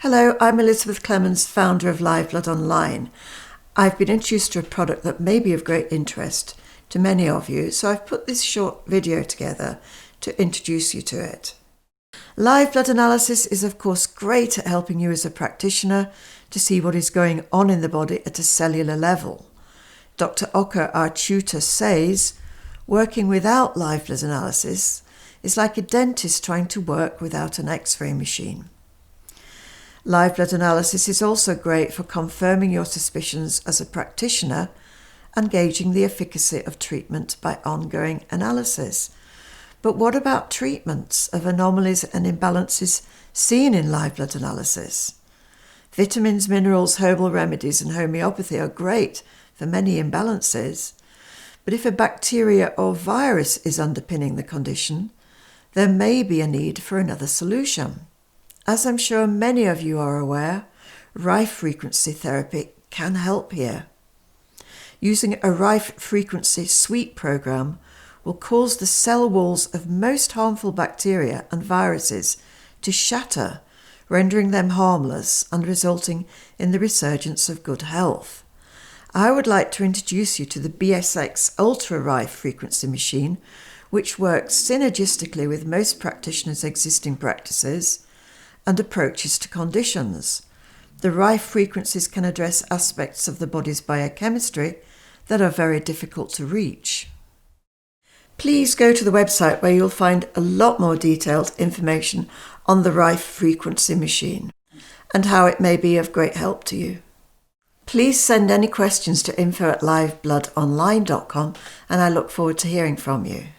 Hello, I'm Elizabeth Clemens, founder of Live Blood Online. I've been introduced to a product that may be of great interest to many of you, so I've put this short video together to introduce you to it. Live blood analysis is of course great at helping you as a practitioner to see what is going on in the body at a cellular level. Dr. Ocker, our tutor, says working without live blood analysis is like a dentist trying to work without an X-ray machine. Live blood analysis is also great for confirming your suspicions as a practitioner and gauging the efficacy of treatment by ongoing analysis. But what about treatments of anomalies and imbalances seen in live blood analysis? Vitamins, minerals, herbal remedies and homeopathy are great for many imbalances, but if a bacteria or virus is underpinning the condition, there may be a need for another solution. As I'm sure many of you are aware, Rife frequency therapy can help here. Using a Rife frequency sweep program will cause the cell walls of most harmful bacteria and viruses to shatter, rendering them harmless and resulting in the resurgence of good health. I would like to introduce you to the BSX Ultra Rife Frequency Machine, which works synergistically with most practitioners' existing practices and approaches to conditions. The Rife frequencies can address aspects of the body's biochemistry that are very difficult to reach. Please go to the website where you'll find a lot more detailed information on the Rife frequency machine and how it may be of great help to you. Please send any questions to info@livebloodonline.com and I look forward to hearing from you.